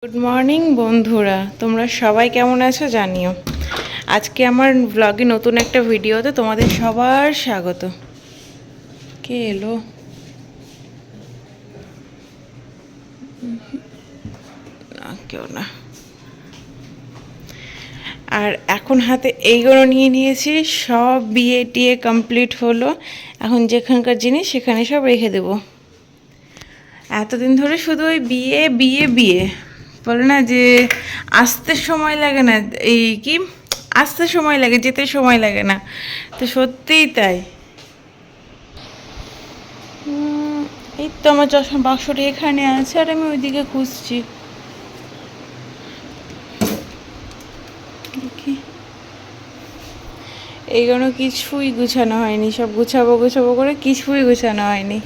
Good morning বন্ধুরা, তোমরা সবাই কেমন আছো জানিও। আজকে আমার ব্লগে নতুন একটা ভিডিওতে তোমাদের সবার স্বাগত। কে এলো? না, কেউ না। আর এখন হাতে এইগুলো নিয়ে নিয়েছি, সব বিয়ে টিয়ে কমপ্লিট হলো। এখন যেখানকার জিনিস সেখানে সব রেখে দেবো। এতদিন ধরে শুধু ওই বিয়ে বিয়ে বিয়ে বলে না, যে আসতে সময় লাগে না, এই কি আসতে সময় লাগে, যেতে সময় লাগে না। তো সত্যিই তাই। এই তো আমার চশমা বাক্সটা এখানে আছে, আর আমি ওইদিকে খুঁজছি। এইগুলো কিছুই গুছানো হয়নি, সব গুছাবো গুছাবো করে কিছুই গুছানো হয়নি।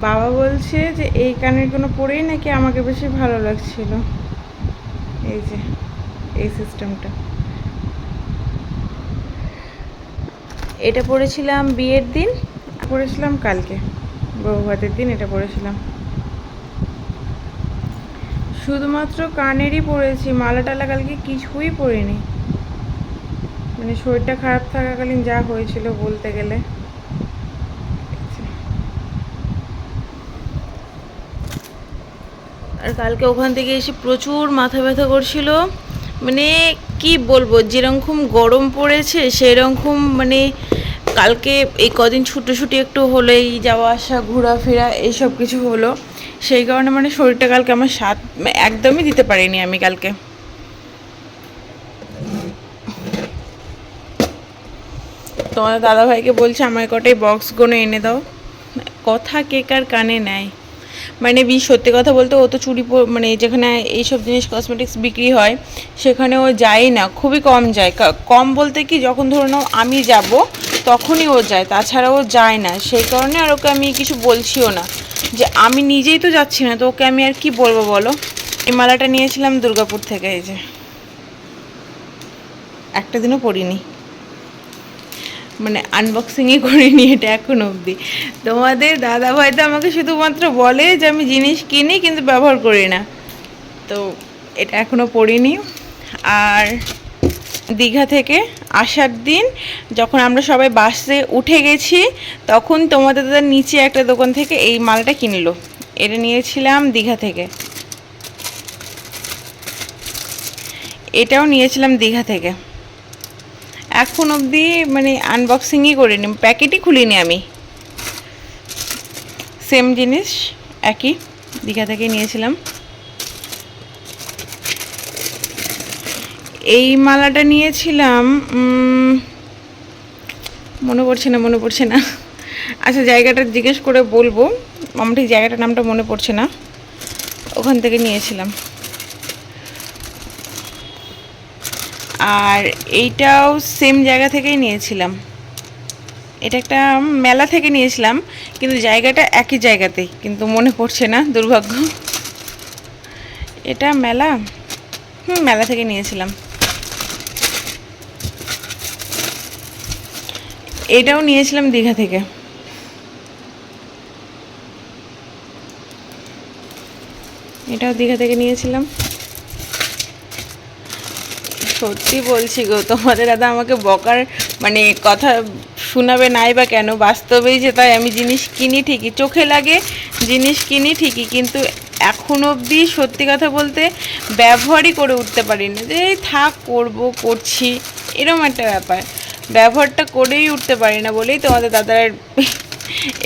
বাবা বলছে যে এই কানের কোনো পরেই নাকি আমাকে বেশি ভালো লাগছিল। এই যে এই সিস্টেমটা, এটা পরেছিলাম বিয়ের দিন, পরেছিলাম কালকে বউ ভাতের দিন, এটা পরেছিলাম। শুধুমাত্র কানেরই পরেছি, মালা টালা কালকে কিছুই পরিনি। মানে শরীরটা খারাপ থাকাকালীন যা হয়েছিল বলতে গেলে। আর কালকে ওখান থেকে এসে প্রচুর মাথা ব্যথা করছিল। মানে কি বলবো, যেরকম গরম পড়েছে সেরকম, মানে কালকে এই কদিন ছুটোছুটি একটু হলেই যাওয়া আসা ঘোরাফেরা এইসব কিছু হলো, সেই কারণে মানে শরীরটা কালকে আমার সাথ একদমই দিতে পারিনি আমি কালকে। তোমাদের দাদাভাইকে বলছে আমার কটাই বক্সগুলো এনে দাও। কথা কে কার কানে নেয়। মানে সত্যি কথা বলতে, ও তো চুড়ি মানে যেখানে এইসব জিনিস কসমেটিক্স বিক্রি হয় সেখানে ও যায় না, খুবই কম যায়। কম বলতে কি, যখন ধরে নাও আমি যাব তখনই ও যায়, তাছাড়া ও যায় না। সেই কারণে আর ওকে আমি কিছু বলছিও না, যে আমি নিজেই তো যাচ্ছি না, তো ওকে আমি আর কি বলবো বলো। এই মালাটা নিয়েছিলাম দুর্গাপুর থেকে, এই যে একটা দিনও পরিনি, মানে আনবক্সিংই করিনি এটা এখন অবধি। তোমাদের দাদাভাই তো আমাকে শুধুমাত্র বলে যে আমি জিনিস কিনি কিন্তু ব্যবহার করি না, তো এটা এখনও পরিনি। আর দীঘা থেকে আসার দিন যখন আমরা সবাই বাসে উঠে গেছি, তখন তোমাদের দাদার নিচে একটা দোকান থেকে এই মালটা কিনলো। এটা নিয়েছিলাম দীঘা থেকে, এটাও নিয়েছিলাম দীঘা থেকে। এখন অবধি মানে আনবক্সিংই করিনি, প্যাকেটই খুলিনি আমি। সেম জিনিস, একই, দীঘা থেকে নিয়েছিলাম। এই মালাটা নিয়েছিলাম, মনে পড়ছে না। আচ্ছা, জায়গাটা জিজ্ঞেস করে বলবো, আমার ঠিক জায়গাটার নামটা মনে পড়ছে না। ওখান থেকে নিয়েছিলাম। আর এইটাও সেম জায়গা থেকেই নিয়েছিলাম। এটা একটা মেলা থেকে নিয়েছিলাম, কিন্তু জায়গাটা একই জায়গাতেই, কিন্তু মনে পড়ছে না, দুর্ভাগ্য। এটা মেলা, মেলা থেকে নিয়েছিলাম। এটাও নিয়েছিলাম দীঘা থেকে। এটাও দীঘা থেকে নিয়েছিলাম। সত্যি বলছি গো, তোমাদের দাদা আমাকে বকার মানে কথা শোনাবে নাই বা কেন, বাস্তবেই যে তাই। আমি জিনিস কিনি ঠিকই, চোখে লাগে জিনিস কিনি ঠিকই, কিন্তু এখন অবধি সত্যি কথা বলতে ব্যবহারই করে উঠতে পারি না, যে থাক করছি এরকম একটা ব্যাপার। ব্যবহারটা করেই উঠতে পারি না বলেই তোমাদের দাদার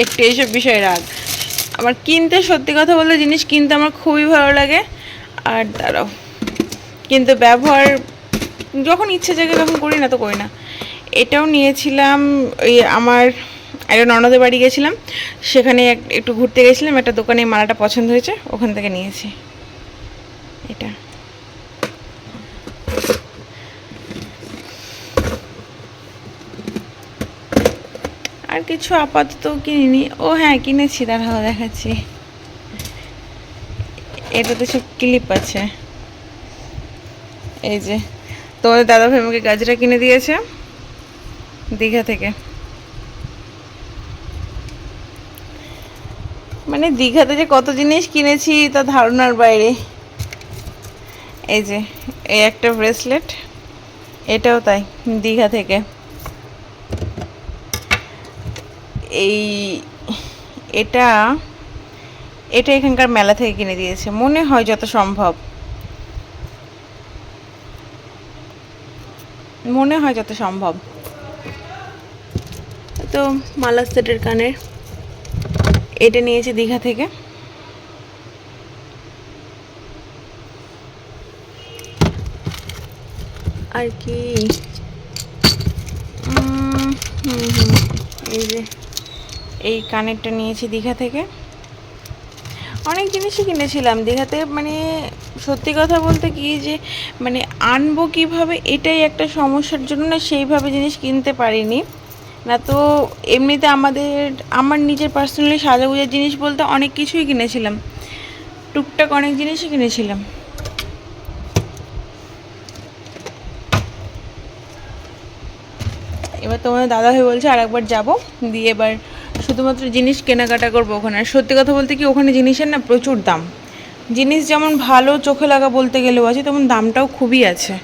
একটু এইসব বিষয়ে রাগ। আমার কিনতে, সত্যি কথা বলতে জিনিস কিনতে আমার খুবই ভালো লাগে। আর দাঁড়াও, কিন্তু ব্যবহার যখন ইচ্ছে জায়গা যখন করি না তো করি না। এটাও নিয়েছিলাম, ওই আমার একটা ননদের বাড়ি গেছিলাম, সেখানে একটু ঘুরতে গেছিলাম, একটা দোকানে মালাটা পছন্দ হয়েছে, ওখান থেকে নিয়েছি এটা। আর কিছু আপাতত কিনিনি। ও হ্যাঁ, কিনেছি, দাঁড়াও দেখাচ্ছি। এটাতে সব ক্লিপ আছে, এই যে তোমাদের দাদাভাই আমাকে গাজরা কিনে দিয়েছে দীঘা থেকে। মানে দীঘাতে যে কত জিনিস কিনেছি তা ধারণার বাইরে। এই যে এই একটা ব্রেসলেট, এটাও তাই দীঘা থেকে। এই এটা এটা এখানকার মেলা থেকে কিনে দিয়েছে মনে হয়, যত সম্ভব মনে হয়, যত সম্ভব। তো মালা সেটের কানের এটা নিয়েছে দীঘা থেকে। আর কি এই যে এই কানেরটা নিয়েছি দীঘা থেকে। অনেক জিনিসই কিনেছিলাম দীঘাতে। মানে সত্যি কথা বলতে কি যে মানে আনবো কিভাবে এটাই একটা সমস্যার জন্য না সেইভাবে জিনিস কিনতে পারিনি। না তো এমনিতে আমার নিজের পার্সোনালি সাজাগুজার জিনিস বলতে অনেক কিছুই কিনেছিলাম, টুকটাক অনেক জিনিসই কিনেছিলাম। এবার তোমাদের দাদাভাই বলছে আর একবার যাবো, দিয়ে এবার শুধুমাত্র জিনিস কেনাকাটা করবো ওখানে। আর সত্যি কথা বলতে কি ওখানে জিনিসের না প্রচুর দাম। জিনিস যেমন ভালো চোখে লাগা বলতে গেলেও আছে, তেমন দামটাও খুবই আছে।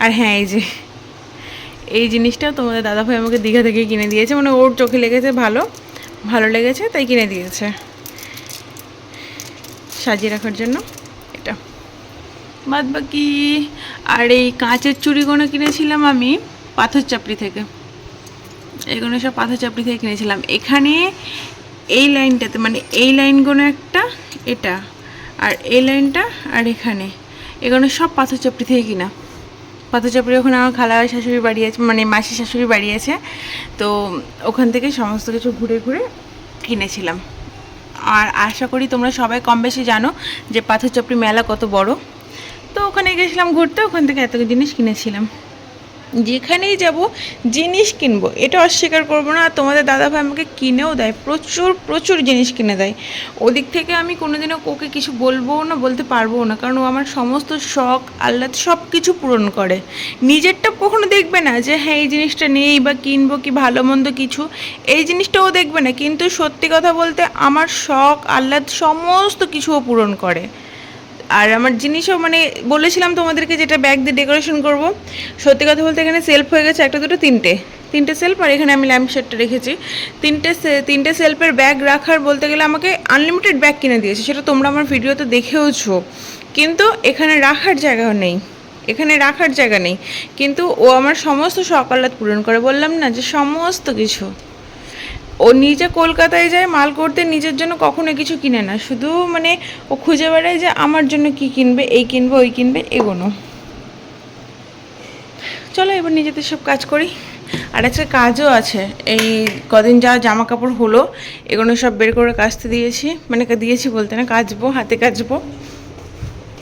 আর হ্যাঁ, এই যে এই জিনিসটাও তোমাদের দাদাভাই আমাকে দীঘা থেকে কিনে দিয়েছে, মানে ওর চোখে লেগেছে, ভালো লেগেছে তাই কিনে দিয়েছে সাজিয়ে রাখার জন্য এটা। বাদ বাকি আর এই কাঁচের চুড়িগুলো কিনেছিলাম আমি পাথর চাপড়ি থেকে। এগুলো সব পাথর চাপড়ি থেকে কিনেছিলাম। এখানে এই লাইনটাতে মানে এই লাইনগুলো একটা, এটা আর এই লাইনটা আর এখানে, এগুলো সব পাথর চাপড়ি থেকে কিনা। পাথর চাপড়ি ওখানে আমার খালা শাশুড়ি বাড়ি আছে, মানে মাসি শাশুড়ি বাড়ি আছে, তো ওখান থেকে সমস্ত কিছু ঘুরে ঘুরে কিনেছিলাম। আর আশা করি তোমরা সবাই কম বেশি জানো যে পাথর চাপড়ি মেলা কত বড়। তো ওখানে গেছিলাম ঘুরতে, ওখান থেকে এত জিনিস কিনেছিলাম। যেখানেই যাব জিনিস কিনবো, এটা অস্বীকার করবো না। আর তোমাদের দাদাভাই আমাকে কিনেও দেয়, প্রচুর প্রচুর জিনিস কিনে দেয়। ওদিক থেকে আমি কোনোদিনও ওকে কিছু বলবোও না, বলতে পারবো না, কারণ ও আমার সমস্ত শখ আহ্লাদ সব কিছু পূরণ করে। নিজেরটা কখনো দেখবে না যে হ্যাঁ এই জিনিসটা নেই বা কিনবো কি ভালো মন্দ কিছু, এই জিনিসটা ও দেখবে না। কিন্তু সত্যি কথা বলতে আমার শখ আহ্লাদ সমস্ত কিছু ও পূরণ করে। আর আমার জিনিসও মানে বলেছিলাম তোমাদেরকে যেটা ব্যাগ দিয়ে ডেকোরেশন করব, সত্যি কথা বলতে এখানে সেলফ হয়ে গেছে একটা দুটো তিনটে সেলফ। আর এখানে আমি ল্যাম্প শেডটা রেখেছি। তিনটে সেলফের ব্যাগ রাখার বলতে গেলে আমাকে আনলিমিটেড ব্যাগ কিনে দিয়েছে, সেটা তোমরা আমার ভিডিওতে দেখেওছো। কিন্তু এখানে রাখার জায়গা নেই। কিন্তু ও আমার সমস্ত শখ আহ্লাদ পূরণ করে। বললাম না যে সমস্ত কিছু। ও নিজে কলকাতায় যায় মাল করতে, নিজের জন্য কখনো কিছু কিনে না, শুধু মানে ও খুঁজে বেড়ায় যে আমার জন্য কি কিনবে, এই কিনবে ওই কিনবে এগোনো। চলো এবার নিজেদের সব কাজ করি। আর একটা কাজও আছে, এই কদিন যা জামা কাপড় হলো এগুলো সব বের করে কাচতে দিয়েছি, মানে দিয়েছি বলতে না, কাচবো, হাতে কাচবো।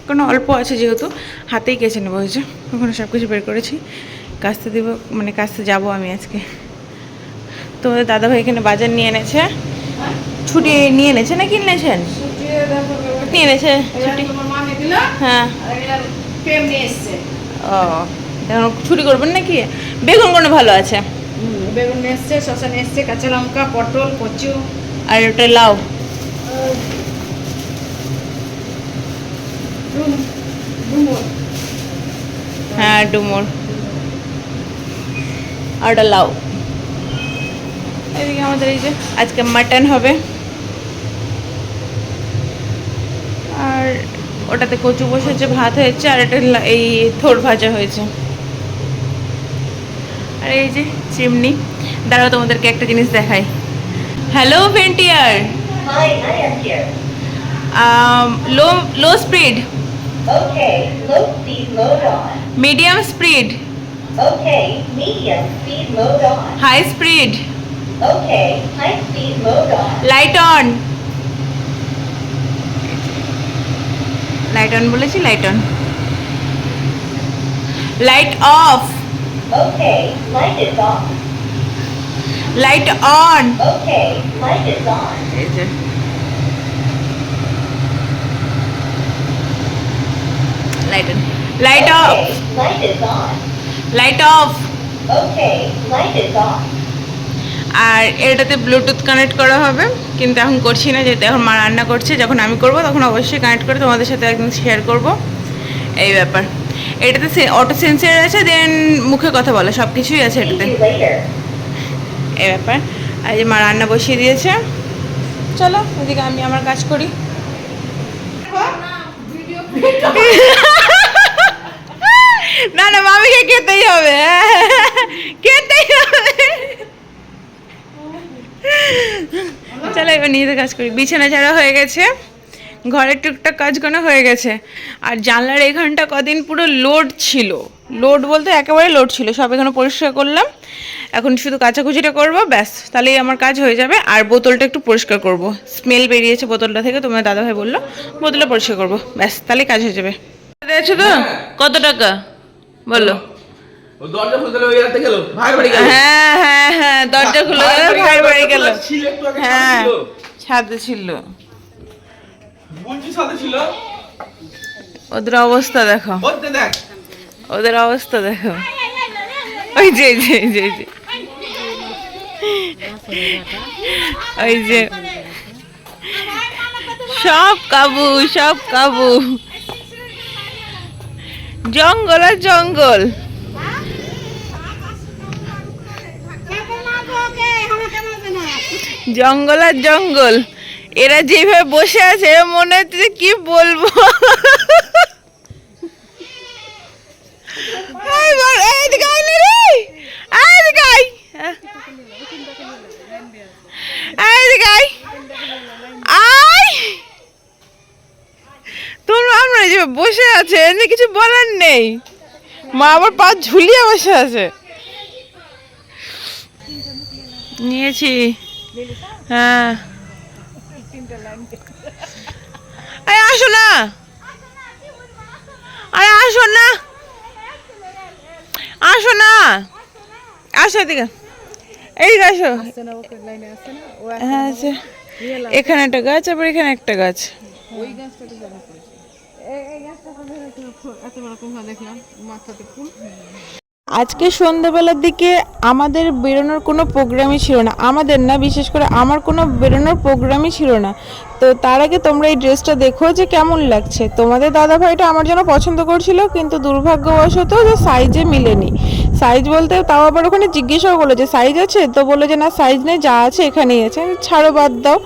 কোনো অল্প আছে যেহেতু হাতেই কেচে নেবো, হয়েছে ওখানে সব কিছু বের করেছি, কাচতে দেবো, মানে কাচতে যাবো আমি আজকে। তোমাদের দাদাভাই এখানে বাজার নিয়ে এনেছে, ছুটি নিয়ে এনেছে না কিনেছেন? নিয়ে এনেছে ছুটি, হ্যাঁ। ও এখন ছুটি করবেন নাকি? বেগুন কোনো ভালো আছে, বেগুন নিয়ে এসছে, শসা নিয়ে এসছে, কাঁচা লঙ্কা, পটল, কচু, আর ওটা লাউ, হ্যাঁ ডুমুর, আর ওটা লাউ। এদিকে আমাদের এই যে আজকে মাটন হবে, আর ওটাতে কচু বসেছে, ভাত হয়েছে, আর এটা এই থোড় ভাজা হয়েছে। আর এই যে চিমনি। দাঁড়াও তোমাদেরকে একটা জিনিস দেখাই। হ্যালো ভেন্টিয়ার, low speed, low speed mode on. Medium speed, Medium speed mode on. High speed, High speed mode on. Light on, light on বলেছি, light on, light off, Light is off. Light on. Light is on. এই যে light on, light off, light is on. Light off. Okay, light is on. আর এটাতে Bluetooth connect করা হবে, কিন্তু এখন করছি না, যেহেতু এখন মা রান্না করছে। যখন আমি করব তখন অবশ্যই কানেক্ট করে তোমাদের সাথে একদিন শেয়ার করব, এই ব্যাপার। এটাতে অটো সেন্সার আছে, দেন মুখে কথা বলা, সব কিছুই আছে See এটাতে, you later. এই ব্যাপার। আর যে মা রান্না বসিয়ে দিয়েছে, চলো ওদিকে আমি আমার কাজ করি। না না, মামিকে খেতেই হবে, খেতেই হবে। চলো এবার নিজেদের কাজ করি। বিছানা ঝাড়া হয়ে গেছে, ঘরের টুকটাক কাজগুলো হয়ে গেছে। আর জানলার এখানটা কদিন পুরো লোড ছিল, লোড বলতে একেবারে লোড ছিল। সব এখানে পরিষ্কার করলাম, এখন শুধু কাচাকুচিটা করবো, ব্যাস, তাহলেই আমার কাজ হয়ে যাবে। আর বোতলটা একটু পরিষ্কার করব, স্মেল বেরিয়েছে বোতলটা থেকে, তোমার দাদাভাই বললো বোতলটা পরিষ্কার করবো, ব্যাস, তাহলেই কাজ হয়ে যাবে। দেখছো তো কত টাকা বললো? ও দরজা খুলতে ওই রাতে গেল, ভাই বাড়ি গেল। হ্যাঁ হ্যাঁ হ্যাঁ, দরজা খুলে গেল, ভাইয়ের বাড়ি গেল। ছিল একটু আগে হ্যাঁ, ছিল। ছাদে ছিল। বুঝছি সাথে ছিল। ওদের অবস্থা দেখো, ওতে দেখ। ওদের অবস্থা দেখো, ওই যে এই যে এই যে এই যে ওই যে সব কাবু, সব কাবু, জঙ্গল আর জঙ্গল। জঙ্গল আর জঙ্গল। এরা যেভাবে বসে আছে, এরা মনে হচ্ছে যে কি বলবো। এইদিকে আয় না রে, এইদিকে আয়, এইদিকে আয়, আয়। তোমরা আমরা যে বসে আছে, এনে কিছু বলার নেই। মা আবার পা ঝুলিয়ে বসে আছে। নিয়েছি, হ্যাঁ। আরে আসো না, আরে আসো না, আসো না, আসো এদিকে, এইদিকে আসো। হ্যাঁ আছে, এখানে একটা গাছ, আবার এখানে একটা গাছ। আজকে সন্ধ্যাবেলার দিকে আমাদের বেরোনোর কোনো প্রোগ্রামই ছিল না, আমাদের না, বিশেষ করে আমার কোনো বেরোনোর প্রোগ্রামই ছিল না। তো তার আগে তোমরা এই ড্রেসটা দেখো যে কেমন লাগছে। তোমাদের দাদাভাইটা আমার জন্য পছন্দ করছিল, কিন্তু দুর্ভাগ্যবশত যে সাইজে মিলেনি। সাইজ বলতে তাও আবার ওখানে জিজ্ঞাসাও করলো যে সাইজ আছে, তো বললো যে না সাইজ নেই, যা আছে এখানেই আছে, ছাড়ো বাদ দাও।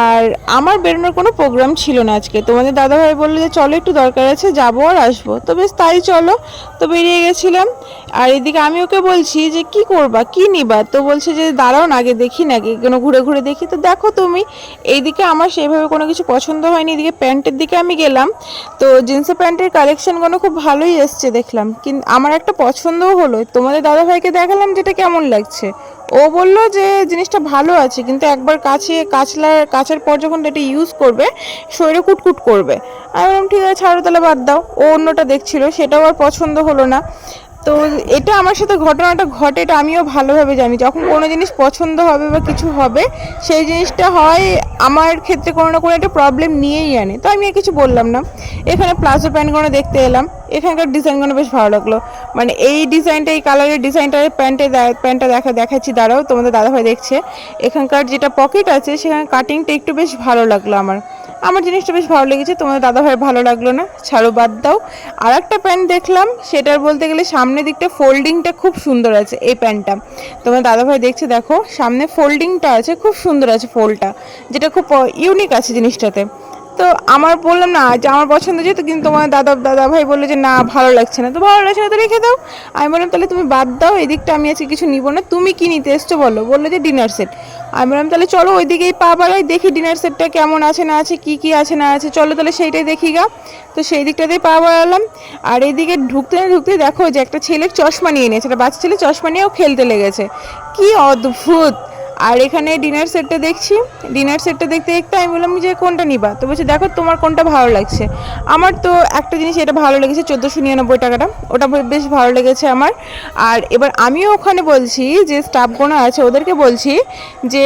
আর আমার বেরোনোর কোনো প্রোগ্রাম ছিল না আজকে। তোমাদের দাদাভাই বললো যে চলো একটু দরকার আছে, যাবো আর আসবো, তো বেশ তাই চলো, তো বেরিয়ে গেছিলাম। আর এদিকে আমি ওকে বলছি যে কি করবা, কি নিবা, তো বলছে যে দাঁড়াও না আগে দেখি, নাকি কোনো ঘুরে ঘুরে দেখি। তো দেখো তুমি, এইদিকে আমার সেভাবে কোনো কিছু পছন্দ হয়নি। এদিকে প্যান্টের দিকে আমি গেলাম, তো জিন্সের প্যান্টের কালেকশনগুলো খুব ভালোই এসছে দেখলাম, কিন্তু আমার একটা পছন্দও হলো। তোমাদের দাদাভাইকে দেখালাম যেটা কেমন লাগছে, ও বললো যে জিনিসটা ভালো আছে, কিন্তু একবার কাচার পর যখন এটা ইউজ করবে শরীরে কুটকুট করবে। আমি বললাম ঠিক আছে ছাড়ো তাহলে, বাদ দাও। ও অন্যটা দেখছিল, সেটাও আর পছন্দ হলো না। তো এটা আমার সাথে ঘটনাটা ঘটে, এটা আমিও ভালোভাবে জানি। যখন কোনো জিনিস পছন্দ হবে বা কিছু হবে, সেই জিনিসটা হয় আমার ক্ষেত্রে কোনো না কোনো একটা প্রবলেম নিয়েই আনে। তো আমি আর কিছু বললাম না। এখানে প্লাজো প্যান্টগুলো দেখতে এলাম, এখানকার ডিজাইনগুলো বেশ ভালো লাগলো। মানে এই ডিজাইনটা, এই কালারের ডিজাইনটা, প্যান্টটা দেখাচ্ছি, দাঁড়াও, তোমাদের দাদাভাই দেখছে। এখানকার যেটা পকেট আছে, সেখানে কাটিংটা একটু বেশ ভালো লাগলো আমার জিনিসটা বেশ ভালো লেগেছে। তোমাদের দাদাভাই ভালো লাগলো না, ছাড়ো বাদ দাও। আর একটা প্যান্ট দেখলাম, সেটার বলতে গেলে সামনের দিকটা ফোল্ডিংটা খুব সুন্দর আছে। এই প্যান্টটা তোমার দাদাভাই দেখছে, দেখো সামনে ফোল্ডিংটা আছে, খুব সুন্দর আছে ফোল্ডটা, যেটা খুব ইউনিক আছে জিনিসটাতে। তো আমার বললাম না যে আমার পছন্দ যেহেতু, কিন্তু তোমার দাদাভাই বললো যে না ভালো লাগছে না, তো ভালো লাগছে না তো রেখে দাও। আমি বললাম তাহলে তুমি বাদ দাও, এদিকটা আমি আজকে কিছু নিব না, তুমি কি নিতে এসছো বলো। বললো যে ডিনার সেট। আমি বললাম তাহলে চলো ওইদিকেই পা বাড়াই, দেখি ডিনার সেটটা কেমন আছে না আছে, কি আছে না আছে, চলো তাহলে সেইটাই দেখি গা। তো সেই দিকটাতেই পা বাড়ালাম। আর এইদিকে ঢুকতে দেখো যে একটা ছেলে চশমা নিয়ে নিয়েছে, একটা বাচ্চা ছেলে চশমা নিয়েও খেলতে লেগেছে। কি অদ্ভুত! আর এখানে ডিনার সেটটা দেখছি, ডিনার সেটটা দেখতে দেখতে আমি বললাম যে কোনটা নিবা, তো বলছে দেখো তোমার কোনটা ভালো লাগছে। আমার তো একটা জিনিস এটা ভালো লেগেছে 1499 টাকাটা, ওটা বেশ ভালো লেগেছে আমার। আর এবার আমিও ওখানে বলছি যে স্টাফগুলো আছে ওদেরকে বলছি যে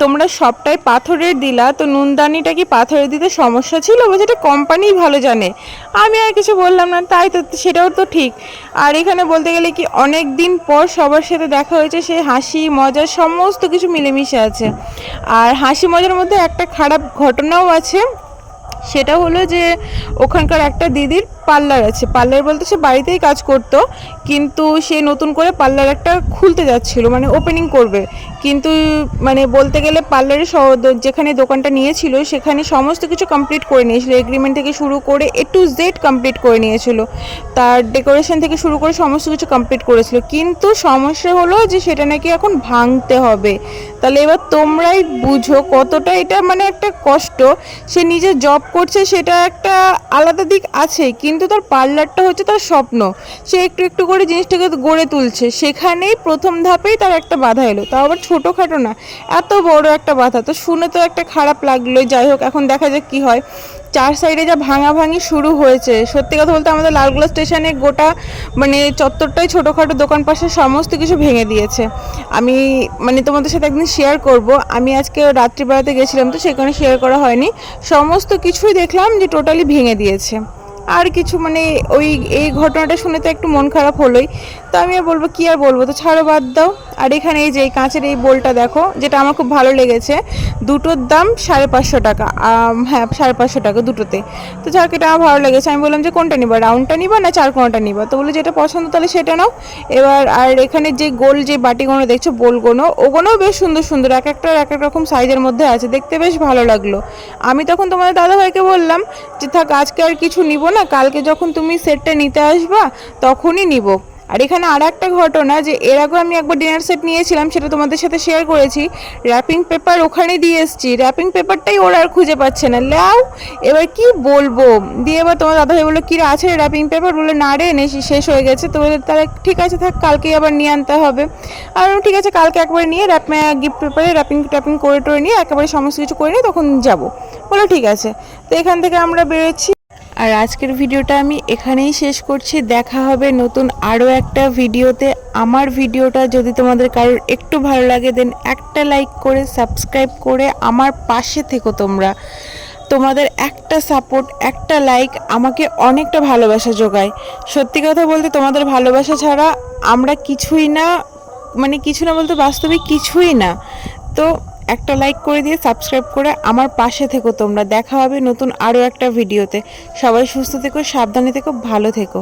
তোমরা সবটাই পাথরের দিলা, তো নুনদানিটা কি পাথরের দিতে সমস্যা ছিল? বলছে এটা কোম্পানিই ভালো জানে। আমি আর কিছু বললাম না, তাই তো সেটাও তো ঠিক। আর এখানে বলতে গেলে কি অনেক দিন পর সবার সাথে দেখা হয়েছে, সে হাসি মজা সমস্ত কিছু মিলেমিশে আছে। আর হাসি মজার মধ্যে একটা খারাপ ঘটনাও আছে, সেটা হলো যে ওখানকার একটা দিদির পার্লার আছে, পার্লার বলতে সে বাড়িতেই কাজ করতো, কিন্তু সে নতুন করে পার্লার একটা খুলতে যাচ্ছিল, মানে ওপেনিং করবে। কিন্তু মানে বলতে গেলে পার্লারের যেখানে দোকানটা নিয়েছিল সেখানে সমস্ত কিছু কমপ্লিট করে নিয়েছিল, এগ্রিমেন্ট থেকে শুরু করে A to Z কমপ্লিট করে নিয়েছিল, তার ডেকোরেশন থেকে শুরু করে সমস্ত কিছু কমপ্লিট করেছিল। কিন্তু সমস্যা হলো যে সেটা নাকি এখন ভাঙতে হবে। তাহলে এবার তোমরাই বুঝো কতটা এটা মানে একটা কষ্ট। সে নিজে জব করছে সেটা একটা আলাদা দিক আছে, কিন্তু তার পার্লারটা হচ্ছে তার স্বপ্ন, সে একটু একটু করে জিনিসটাকে গড়ে তুলছে, সেখানেই প্রথম ধাপেই তার একটা বাধা এলো, তাও আবার ছোটোখাটো না, এত বড় একটা বাধা। তো শুনে তো একটা খারাপ লাগলো। যাই হোক, এখন দেখা যাক কি হয়। চার সাইডে যা ভাঙাভাঙি শুরু হয়েছে, সত্যি কথা বলতে আমাদের লালগোলা স্টেশনে গোটা মানে চত্বরটাই ছোটোখাটো দোকান পাশে সমস্ত কিছু ভেঙে দিয়েছে। আমি মানে তোমাদের সাথে একদিন শেয়ার করব, আমি আজকে রাত্রিবেলাতে গেছিলাম তো সেখানে শেয়ার করা হয়নি, সমস্ত কিছুই দেখলাম যে টোটালি ভেঙে দিয়েছে। আর কিছু মানে এই ঘটনাটা শুনে তো একটু মন খারাপ হলোই। তো আমি আর বলবো কি আর বলবো, তো ছাড়ো, বাদ দাও। আর এখানে এই যে এই কাঁচের এই বোলটা দেখো, যেটা আমার খুব ভালো লেগেছে, দুটোর দাম 550 টাকা। হ্যাঁ 550 টাকা দুটোতে। তো যাক এটা আমার ভালো লেগেছে। আমি বললাম যে কোনটা নিবা, রাউন্ডটা নিবা না চারকোনাটা নিবা? তো বলে যেটা পছন্দ তাহলে সেটা নাও। এবার আর এখানে যে গোল যে বাটিগুলো দেখছো বোলগুলো, ওগুলোও বেশ সুন্দর সুন্দর, এক একটা এক এক রকম সাইজের মধ্যে আছে, দেখতে বেশ ভালো লাগলো। আমি তখন তোমাদের দাদাভাইকে বললাম যে থাক আজকে আর কিছু নিব না, কালকে যখন তুমি সেটটা নিতে আসবা তখনই নিব। আর এখানে আর একটা ঘটনা, যে এর আগে আমি একবার ডিনার সেট নিয়েছিলাম, সেটা তোমাদের সাথে শেয়ার করেছি, র্যাপিং পেপার ওখানে দিয়ে এসেছি, র্যাপিং পেপারটাই ওরা আর খুঁজে পাচ্ছে না। লাও এবার কি বলবো, দিয়ে এবার তোমার দাদাভাই বললো কি আছে র্যাপিং পেপার, বলে না রে শেষ হয়ে গেছে। তো বলে তাহলে ঠিক আছে থাক, কালকেই আবার নিয়ে আনতে হবে। আর ঠিক আছে কালকে একবারে নিয়ে গিফট পেপারে র্যাপিং করে টোরে নিয়ে একেবারে সমস্ত কিছু করে নিয়ে তখন যাবো। বলো ঠিক আছে। তো এখান থেকে আমরা বেরোচ্ছি। আর আজকের ভিডিওটা আমি এখানেই শেষ করছি, দেখা হবে নতুন আরও একটা ভিডিওতে। আমার ভিডিওটা যদি তোমাদের কারোর একটু ভালো লাগে দেন একটা লাইক করে সাবস্ক্রাইব করে আমার পাশে থেকো তোমরা। তোমাদের একটা সাপোর্ট, একটা লাইক আমাকে অনেকটা ভালোবাসা যোগায়। সত্যি কথা বলতে তোমাদের ভালোবাসা ছাড়া আমরা কিছুই না, মানে কিছু না বলতে বাস্তবিক কিছুই না। তো একটা লাইক করে দিয়ে সাবস্ক্রাইব করে আমার পাশে থেকো তোমরা। দেখা হবে নতুন আরও একটা ভিডিওতে। সবাই সুস্থ থেকো, সাবধানে থেকো, ভালো থেকো।